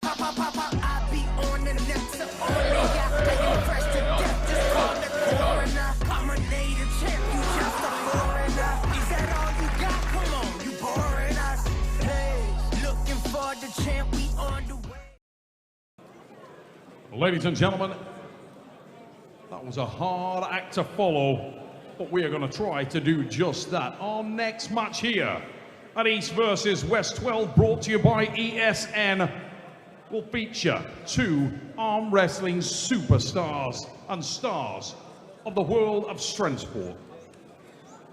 I be on the next only. I am fresh to death, just call the coroner. I'm a native champ, you just a foreigner. Is that all you got? Come on, you boring us. Hey, looking for the champ, we on the way. Ladies and gentlemen, that was a hard act to follow, but we are going to try to do just that. Our next match here at East versus West 12, brought to you by ESN, will feature two arm wrestling superstars and stars of the world of strength sport.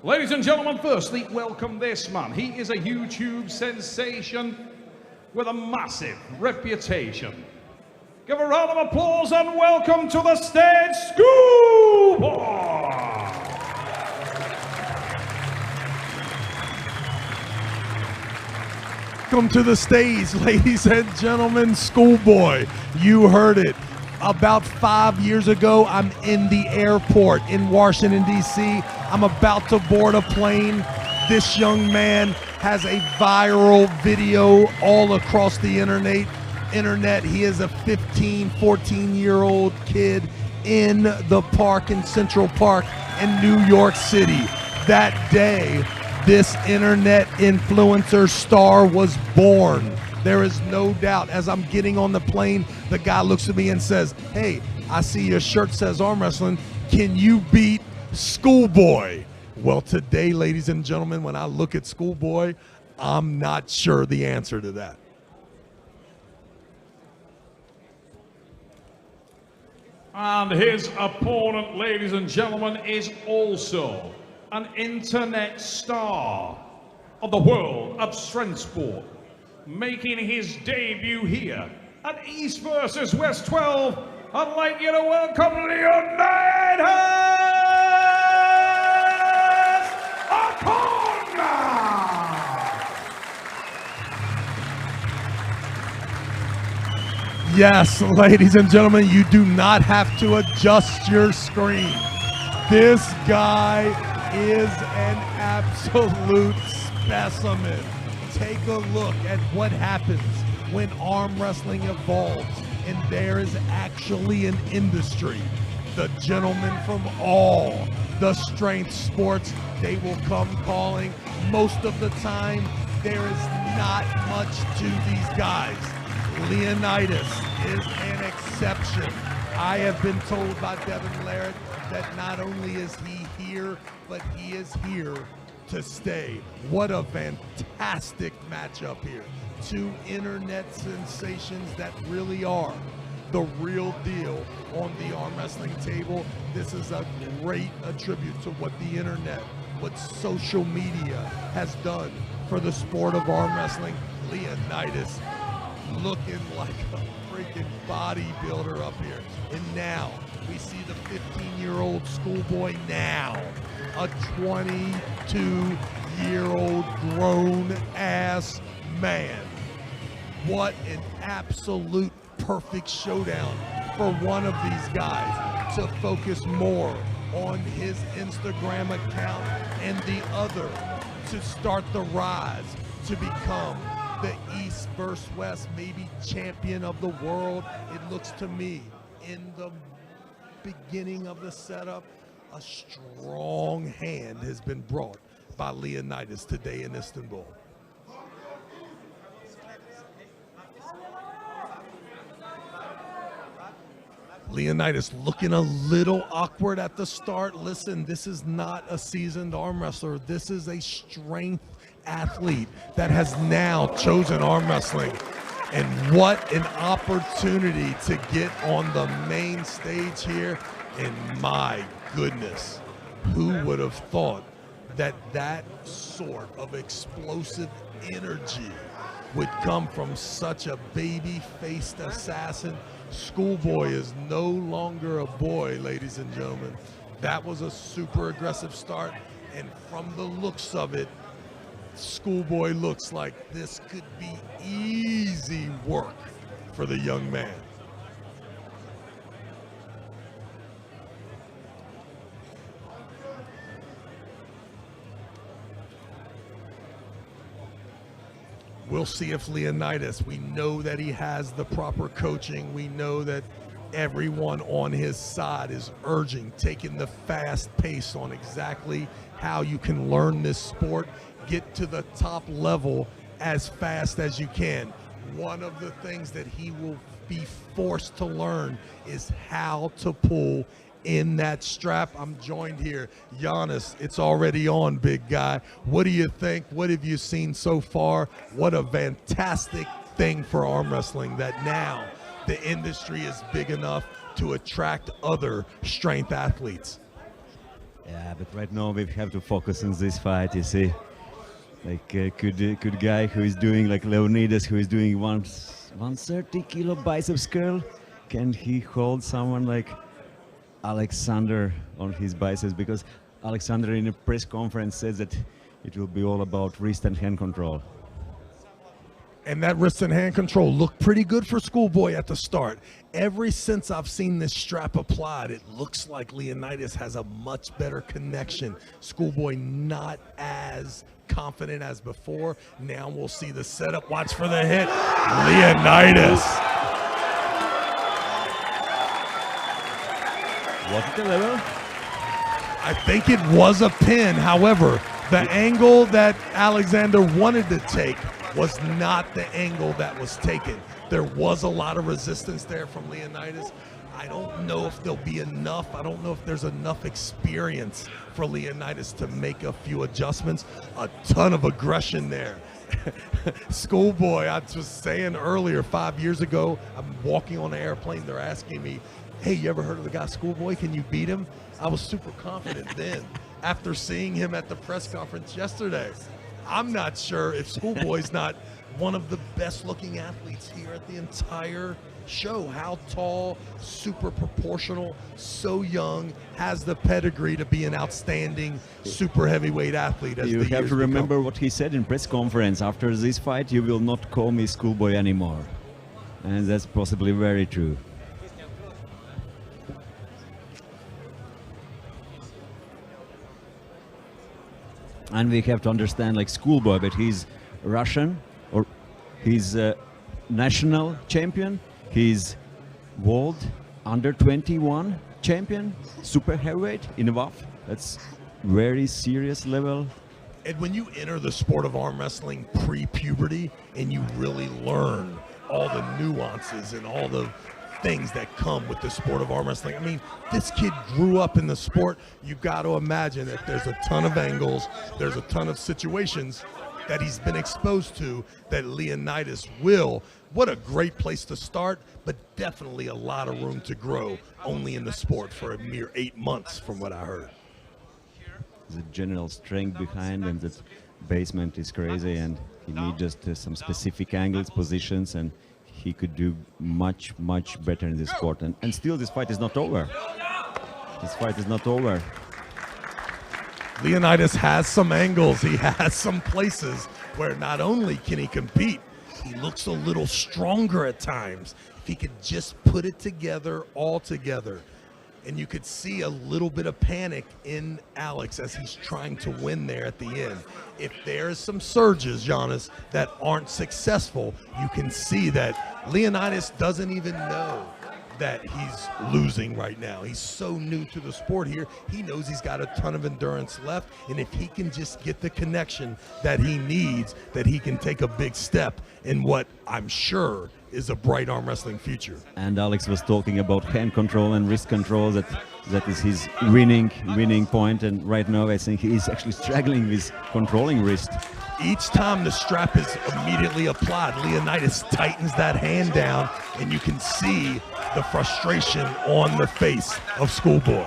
Ladies and gentlemen, firstly, welcome this man. He is a YouTube sensation with a massive reputation. Give a round of applause and welcome to the stage, Schoolboy! Welcome to the stage, ladies and gentlemen, Schoolboy. You heard it. About 5 years ago, I'm in the airport in Washington, D.C. I'm about to board a plane. This young man has a viral video all across the internet. He is a 15, 14-year-old kid in the park in Central Park in New York City. That day, this internet influencer star was born. There is no doubt. As I'm getting on the plane, the guy looks at me and says, "Hey, I see your shirt says arm wrestling. Can you beat Schoolboy?" Well, today, ladies and gentlemen, when I look at Schoolboy, I'm not sure the answer to that. And his opponent, ladies and gentlemen, is also an internet star of the world of strength sport, making his debut here at East versus West 12. I'd like you to welcome Leonidas Arkona! Yes, ladies and gentlemen, you do not have to adjust your screen. This guy is an absolute specimen. Take a look at what happens when arm wrestling evolves and there is actually an industry. The gentlemen from all the strength sports, they will come calling. Most of the time, there is not much to these guys. Leonidas is an exception. I have been told by Devon that not only is he here, but he is here to stay. What a fantastic matchup here. Two internet sensations that really are the real deal on the arm wrestling table. This is a great tribute to what the internet, what social media has done for the sport of arm wrestling. Leonidas looking like a freaking bodybuilder up here. And now we see the 15-year-old Schoolboy, now a 22-year-old grown-ass man. What an absolute perfect showdown for one of these guys to focus more on his Instagram account and the other to start the rise to become the East versus West, maybe champion of the world. It looks to me, in the beginning of the setup, a strong hand has been brought by Leonidas today in Istanbul. Leonidas looking a little awkward at the start. Listen, this is not a seasoned arm wrestler. This is a strength athlete that has now chosen arm wrestling. And what an opportunity to get on the main stage here. And my goodness, who would have thought that that sort of explosive energy would come from such a baby-faced assassin? Schoolboy is no longer a boy, ladies and gentlemen. That was a super aggressive start, and from the looks of it, Schoolboy looks like this could be easy work for the young man. We'll see if Leonidas, we know that he has the proper coaching. We know that everyone on his side is urging, taking the fast pace on exactly how you can learn this sport, get to the top level as fast as you can. One of the things that he will be forced to learn is how to pull in that strap. I'm joined here. Giannis, it's already on, big guy. What do you think? What have you seen so far? What a fantastic thing for arm wrestling that now the industry is big enough to attract other strength athletes. Yeah, but right now we have to focus on this fight, you see. Like a good guy who is doing like Leonidas, who is doing 130 kilo biceps curl. Can he hold someone like Alexander on his biceps? Because Alexander in a press conference says that it will be all about wrist and hand control. And that wrist and hand control looked pretty good for Schoolboy at the start. Ever since I've seen this strap applied, it looks like Leonidas has a much better connection. Schoolboy not as confident as before. Now we'll see the setup. Watch for the hit. Leonidas. Was it the level? I think it was a pin. However, the angle that Alexander wanted to take was not the angle that was taken. There was a lot of resistance there from Leonidas. I don't know if there'll be enough. I don't know if there's enough experience for Leonidas to make a few adjustments. A ton of aggression there. Schoolboy, I was saying earlier, 5 years ago, I'm walking on an airplane, they're asking me, hey, you ever heard of the guy Schoolboy? Can you beat him? I was super confident then. After seeing him at the press conference yesterday, I'm not sure if Schoolboy's not one of the best looking athletes here at the entire show. How tall, super proportional, so young, has the pedigree to be an outstanding super heavyweight athlete. As you the have years to remember become. what he said in press conference. After this fight, you will not call me Schoolboy anymore. And that's possibly very true. And we have to understand, like Schoolboy, but he's Russian, or he's a national champion, he's world under 21 champion, super heavyweight in WAF. That's very serious level. And when you enter the sport of arm wrestling pre-puberty and you really learn all the nuances and all the things that come with the sport of arm wrestling. I mean, this kid grew up in the sport. You got to imagine that there's a ton of angles, there's a ton of situations that he's been exposed to that Leonidas will. What a great place to start, but definitely a lot of room to grow only in the sport for a mere 8 months from what I heard. The general strength behind, and that basement is crazy, and he needs just some specific angles, positions, and he could do much better in this sport. And still, this fight is not over. This fight is not over. Leonidas has some angles. He has some places where not only can he compete, he looks a little stronger at times. If he could just put it together, all together. And you could see a little bit of panic in Alex as he's trying to win there at the end. If there's some surges, Giannis, that aren't successful, you can see that Leonidas doesn't even know that he's losing right now. He's so new to the sport here. He knows he's got a ton of endurance left, and if he can just get the connection that he needs, that he can take a big step in what I'm sure is a bright arm wrestling future. And Alex was talking about hand control and wrist control, that is his winning point, and right now I think he is actually struggling with controlling wrist. Each time the strap is immediately applied, Leonidas tightens that hand down, and you can see the frustration on the face of Schoolboy.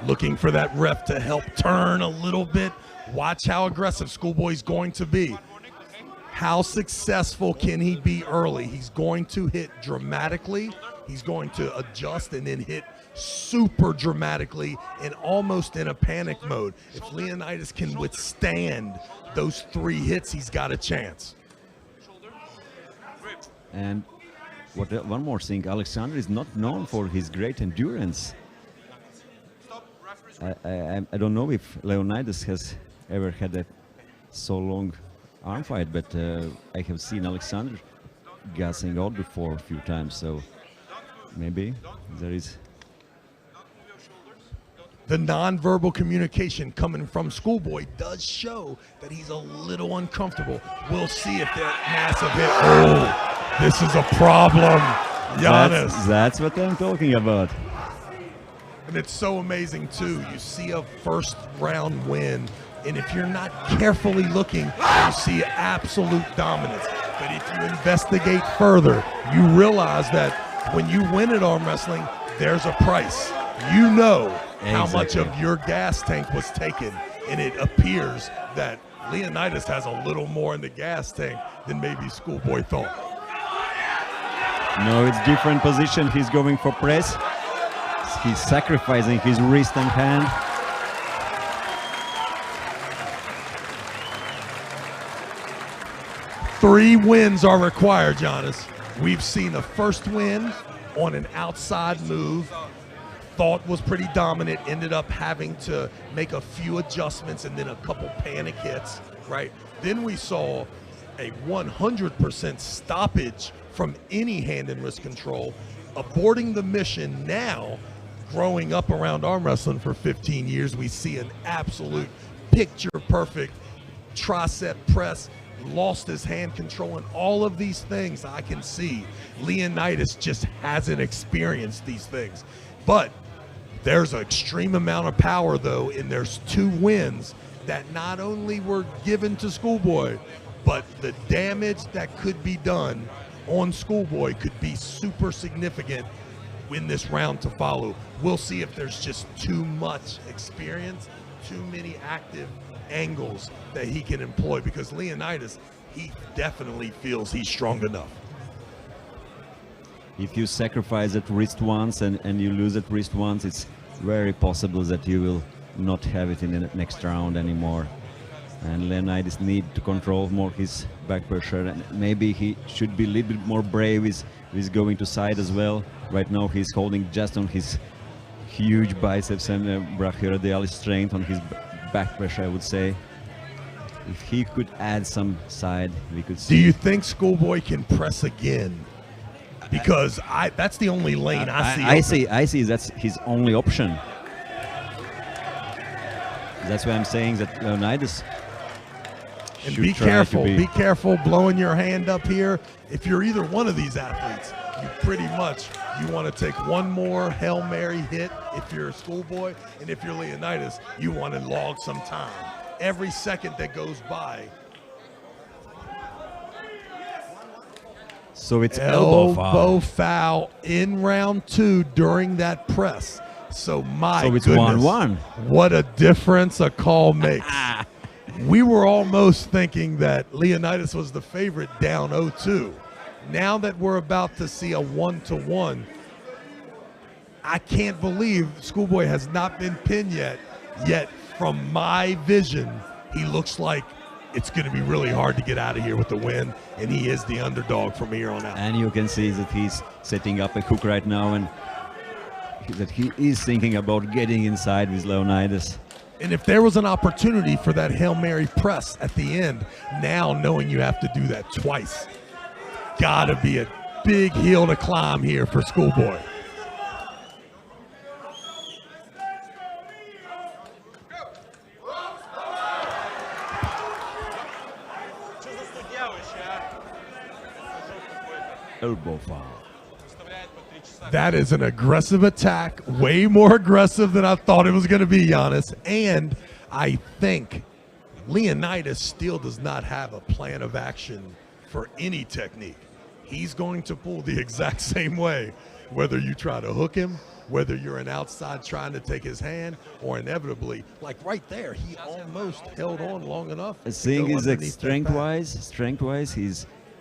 Looking for that ref to help turn a little bit. Watch how aggressive Schoolboy's going to be. How successful can he be early? He's going to hit dramatically. He's going to adjust and then hit super dramatically and almost in a panic mode. If Leonidas can withstand those 3 hits, he's got a chance. And one more thing, Alexander is not known for his great endurance. I don't know if Leonidas has ever had a so long arm fight, but I have seen Alexander gassing out before a few times, so maybe there is. The nonverbal communication coming from Schoolboy does show that he's a little uncomfortable. We'll see if that massive hit. Oh, this is a problem, Giannis. That's what I'm talking about. And it's so amazing too. You see a first round win, and if you're not carefully looking, you see absolute dominance. But if you investigate further, you realize that when you win at arm wrestling, there's a price. You know how much of your gas tank was taken, and it appears that Leonidas has a little more in the gas tank than maybe Schoolboy thought. No, it's different position. He's going for press. He's sacrificing his wrist and hand. Three wins are required, Giannis. We've seen a first win on an outside move. Thought was pretty dominant, ended up having to make a few adjustments and then a couple panic hits, right? Then we saw a 100% stoppage from any hand and wrist control, aborting the mission. Now, growing up around arm wrestling for 15 years, we see an absolute picture-perfect tricep press, lost his hand control, and all of these things I can see. Leonidas just hasn't experienced these things. But there's an extreme amount of power, though, and there's two wins that not only were given to Schoolboy, but the damage that could be done on Schoolboy could be super significant in this round to follow. We'll see if there's just too much experience, too many active angles that he can employ, because Leonidas, he definitely feels he's strong enough. If you sacrifice that wrist once and you lose that wrist once, it's very possible that you will not have it in the next round anymore. And Leonidas need to control more his back pressure, and maybe he should be a little bit more brave with going to side as well. Right now he's holding just on his huge biceps and brachioradialis strength on his back pressure, I would say. If he could add some side, we could see. Do you think Schoolboy can press again? Because that's the only lane I see. I see that's his only option. That's why I'm saying that Leonidas and should be try careful, to be careful blowing your hand up here. If you're either one of these athletes, you pretty much, you want to take one more Hail Mary hit if you're a Schoolboy, and if you're Leonidas, you want to log some time. Every second that goes by. So it's elbow foul in round two during that press. So my it's goodness, 1-1. What a difference a call makes. We were almost thinking that Leonidas was the favorite down 0-2. Now that we're about to see a 1-1, I can't believe Schoolboy has not been pinned yet. Yet from my vision, he looks like it's going to be really hard to get out of here with the win, and he is the underdog from here on out. And you can see that he's setting up a hook right now, and that he is thinking about getting inside with Leonidas. And if there was an opportunity for that Hail Mary press at the end, now knowing you have to do that twice, gotta be a big hill to climb here for Schoolboy. Elbow foul. That is an aggressive attack, way more aggressive than I thought it was going to be, Giannis. And I think Leonidas still does not have a plan of action for any technique. He's going to pull the exact same way, whether you try to hook him, whether you're an outside trying to take his hand, or inevitably, like right there, he almost held on long enough. The thing is that strength-wise,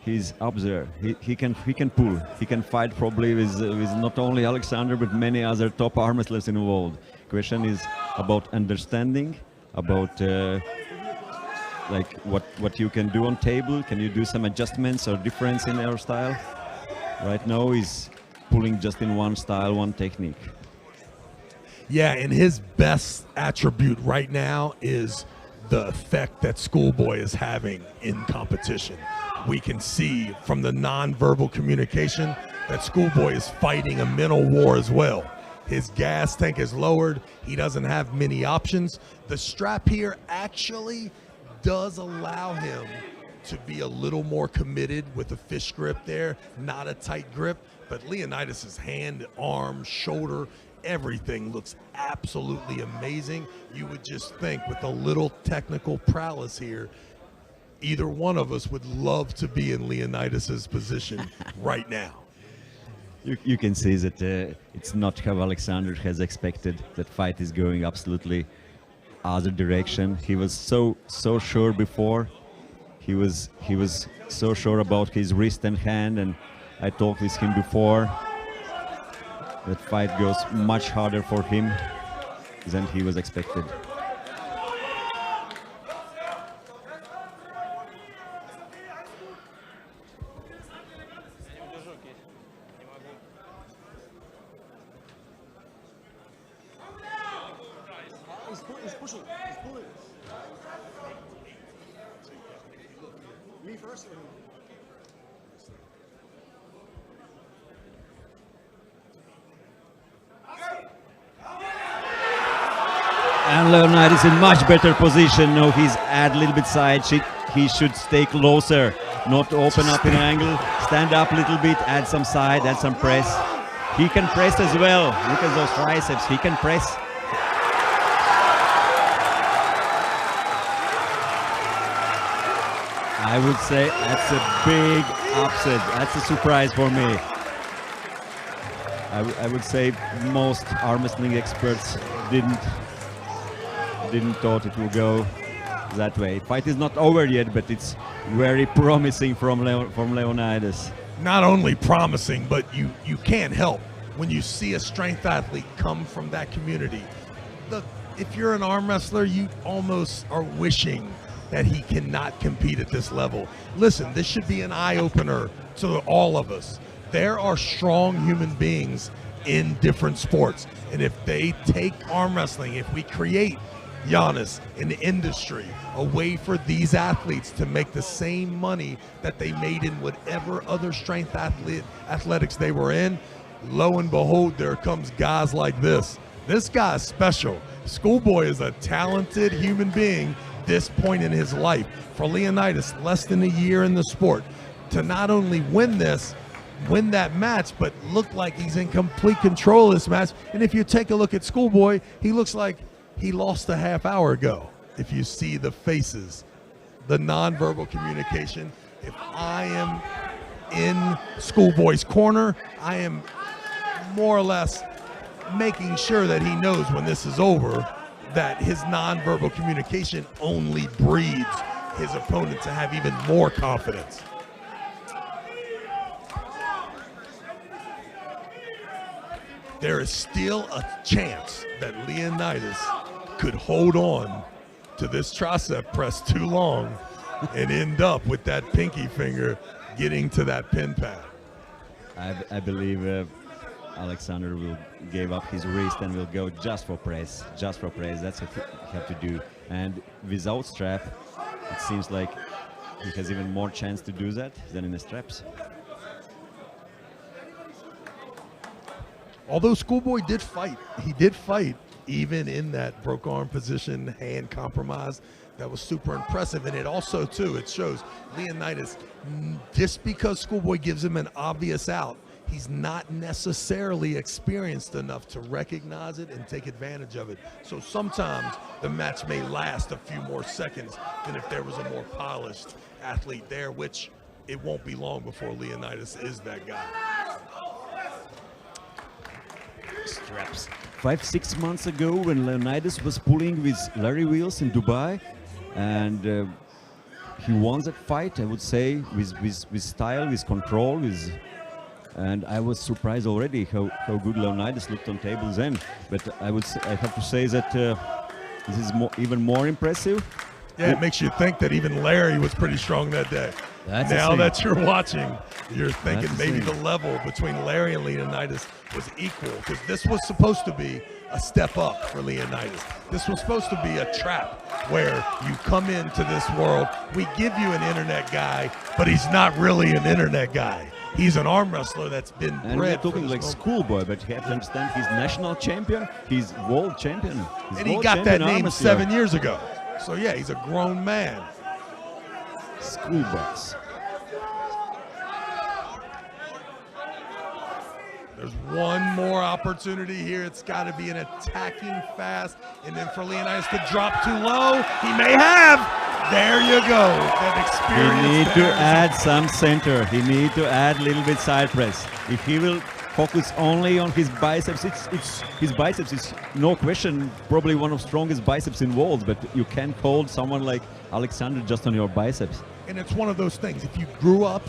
he's up there. He can pull. He can fight probably with not only Alexander but many other top arm wrestlers in the world. Question is about understanding, about like what you can do on table. Can you do some adjustments or difference in your style? Right now he's pulling just in one style, one technique. Yeah, and his best attribute right now is the effect that Schoolboy is having in competition. We can see from the nonverbal communication that Schoolboy is fighting a mental war as well. His gas tank is lowered. He doesn't have many options. The strap here actually does allow him to be a little more committed with a fish grip there, not a tight grip, but Leonidas' hand, arm, shoulder, everything looks absolutely amazing. You would just think with a little technical prowess here, either one of us would love to be in Leonidas' position right now. You can see that it's not how Alexander has expected. That fight is going absolutely other direction. He was so sure before. He was so sure about his wrist and hand, and I talked with him before. That fight goes much harder for him than he was expected. And Leonidas in much better position. No, he's at a little bit side. He should stay closer, not open up in angle. Stand up a little bit, add some side, add some press. He can press as well. Look at those triceps. He can press. I would say that's a big upset. That's a surprise for me. I would say most arm wrestling experts didn't thought it would go that way. Fight is not over yet, but it's very promising from Leonidas. Not only promising, but you can't help when you see a strength athlete come from that community. Look, if you're an arm wrestler, you almost are wishing that he cannot compete at this level. Listen, this should be an eye-opener to all of us. There are strong human beings in different sports, and if they take arm wrestling, if we create Giannis, an industry, a way for these athletes to make the same money that they made in whatever other strength athletics they were in, lo and behold, there comes guys like this. This guy is special. Schoolboy is a talented human being this point in his life. For Leonidas, less than a year in the sport, to not only win that match, but look like he's in complete control of this match. And if you take a look at Schoolboy, he looks like he lost a half hour ago. If you see the faces, the nonverbal communication, if I am in Schoolboy's corner, I am more or less making sure that he knows when this is over that his nonverbal communication only breeds his opponent to have even more confidence. There is still a chance that Leonidas could hold on to this tricep press too long and end up with that pinky finger getting to that pin pad. I believe Alexander will give up his wrist and will go just for press. That's what he have to do. And without strap, it seems like he has even more chance to do that than in the straps. Although Schoolboy did fight, he did fight even in that broke arm position, hand compromise. That was super impressive. And it also, too, it shows Leonidas, just because Schoolboy gives him an obvious out, he's not necessarily experienced enough to recognize it and take advantage of it. So sometimes the match may last a few more seconds than if there was a more polished athlete there, which it won't be long before Leonidas is that guy. Straps. 5-6 months ago, when Leonidas was pulling with Larry Wheels in Dubai, and he won that fight, I would say, with style, with control, and I was surprised already how good Leonidas looked on tables then. But I have to say that this is even more impressive. Yeah, it makes you think that even Larry was pretty strong that day. Now that you're watching, you're thinking maybe the level between Larry and Leonidas was equal, because this was supposed to be a step up for Leonidas. This was supposed to be a trap where you come into this world, we give you an internet guy, but he's not really an internet guy. He's an arm wrestler that's been And bred. we're talking like Schoolboy, but you have to understand he's national champion, he's world champion. He's And he world got that champion name arm 7 wrestler. years ago. So yeah, he's a grown man. Schoolboys. There's one more opportunity here. It's got to be an attacking fast. And then for Leonidas to drop too low, he may have. There you go. That He experience. need to there. add some center. He need to add a little bit side press. If he will focus only on his biceps, his biceps is no question probably one of strongest biceps in world. But you can't hold someone like Alexander just on your biceps. And it's one of those things. If you grew up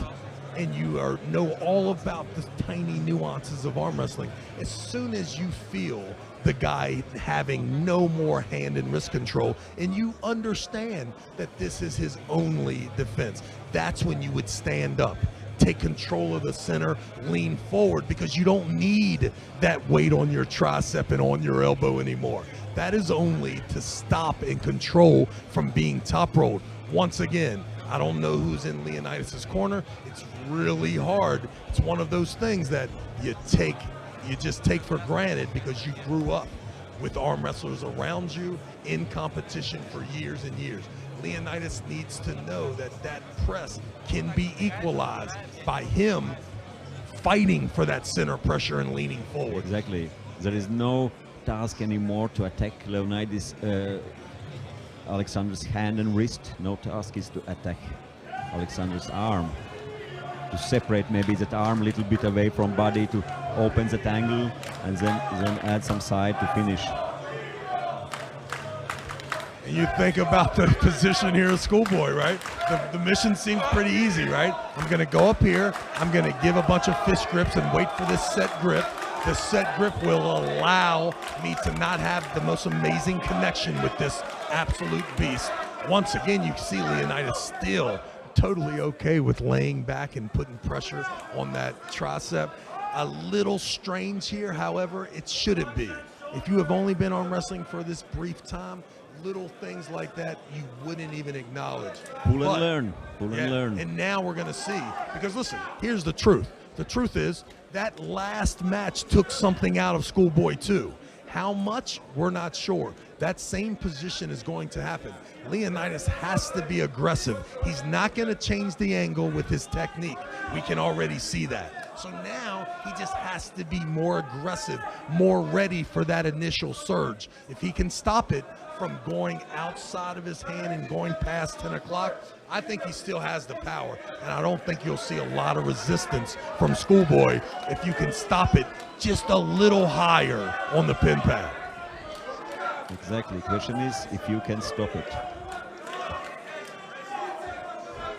and you know all about the tiny nuances of arm wrestling, as soon as you feel the guy having no more hand and wrist control and you understand that this is his only defense, that's when you would stand up, take control of the center, lean forward, because you don't need that weight on your tricep and on your elbow anymore. That is only to stop and control from being top rolled. Once again, I don't know who's in Leonidas' corner. It's really hard. It's one of those things that you just take for granted because you grew up with arm wrestlers around you in competition for years and years. Leonidas needs to know that that press can be equalized by him fighting for that center pressure and leaning forward. Exactly. There is no task anymore to attack Leonidas. Alexander's hand and wrist. No task is to attack Alexander's arm. To separate maybe that arm a little bit away from body to open that angle and then add some side to finish. And you think about the position here of Schoolboy, right? The mission seems pretty easy, right? I'm gonna go up here, I'm gonna give a bunch of fist grips and wait for this set grip. The set grip will allow me to not have the most amazing connection with this absolute beast. Once again, you see Leonidas still totally okay with laying back and putting pressure on that tricep. A little strange here, however, it shouldn't be. If you have only been arm wrestling for this brief time, little things like that you wouldn't even acknowledge. Pull and learn. Pull and learn. And now we're gonna see, because listen, here's the truth. The truth is that last match took something out of Schoolboy too. How much? We're not sure. That same position is going to happen. Leonidas has to be aggressive. He's not going to change the angle with his technique. We can already see that. So now he just has to be more aggressive, more ready for that initial surge. If he can stop it from going outside of his hand and going past 10 o'clock, I think he still has the power. And I don't think you'll see a lot of resistance from Schoolboy if you can stop it just a little higher on the pin pad. Exactly. Question is if you can stop it.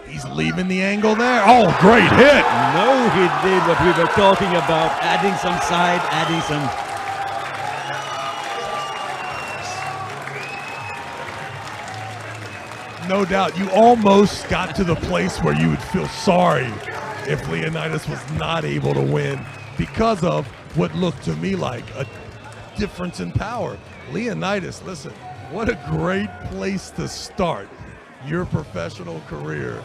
He's leaving the angle there. Oh, great hit. No, he did what we were talking about, adding some side, adding some... No doubt, you almost got to the place where you would feel sorry if Leonidas was not able to win because of what looked to me like a difference in power. Leonidas, listen, what a great place to start your professional career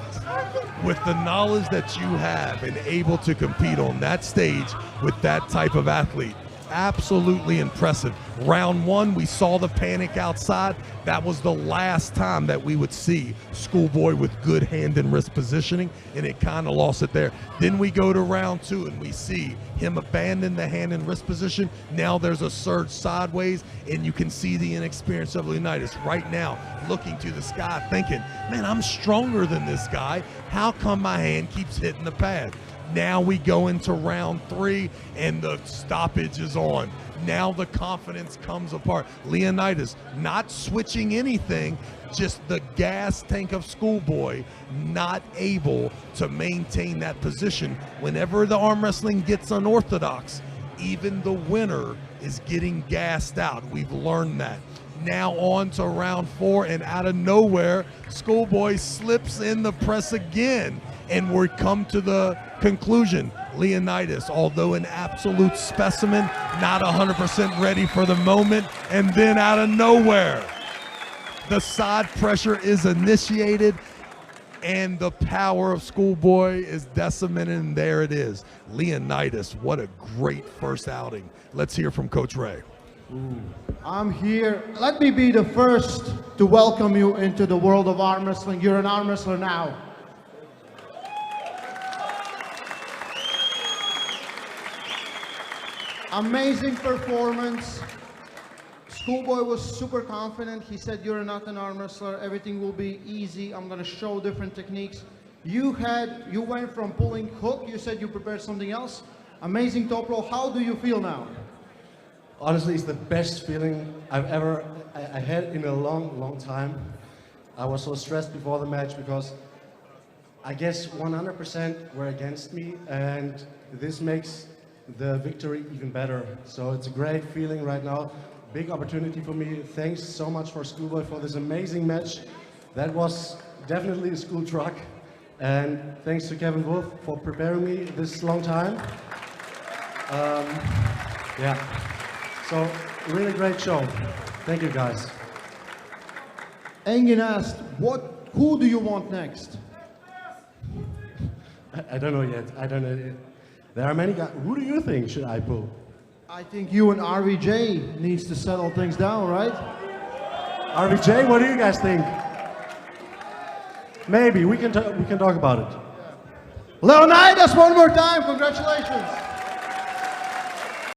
with the knowledge that you have and able to compete on that stage with that type of athlete. Absolutely impressive. Round one, we saw the panic outside. That was the last time that we would see Schoolboy with good hand and wrist positioning, and it kind of lost it there. Then we go to round two and we see him abandon the hand and wrist position. Now there's a surge sideways, and you can see the inexperience of Leonidas right now looking to the sky thinking, man, I'm stronger than this guy. How come my hand keeps hitting the pad? Now we go into round three and the stoppage is on. Now the confidence comes apart. Leonidas not switching anything, just the gas tank of Schoolboy not able to maintain that position. Whenever the arm wrestling gets unorthodox, even the winner is getting gassed out. We've learned that. Now on to round 4, and out of nowhere, Schoolboy slips in the press again. And we come to the conclusion, Leonidas, although an absolute specimen, not 100% ready for the moment. And then out of nowhere, the side pressure is initiated, and the power of Schoolboy is decimated, and there it is. Leonidas, what a great first outing. Let's hear from Coach Ray. I'm here. Let me be the first to welcome you into the world of arm wrestling. You're an arm wrestler now. Amazing performance. Schoolboy was super confident. He said, you're not an arm wrestler. Everything will be easy. I'm going to show different techniques. You went from pulling hook. You said you prepared something else. Amazing top roll. How do you feel now? Honestly, it's the best feeling I had in a long time. I was so stressed before the match because I guess 100% were against me, and this makes the victory even better. So it's a great feeling right now. Big opportunity for me. Thanks so much for Schoolboy for this amazing match. That was definitely a school truck. And thanks to Kevin Wolf for preparing me this long time. Yeah. So, really great show. Thank you, guys. Engin asked, who do you want next? I don't know yet. I don't know yet. There are many guys. Who do you think should I pull? I think you and RVJ needs to settle things down, right? RVJ, what do you guys think? Maybe we can talk about it. Leonidas, one more time. Congratulations.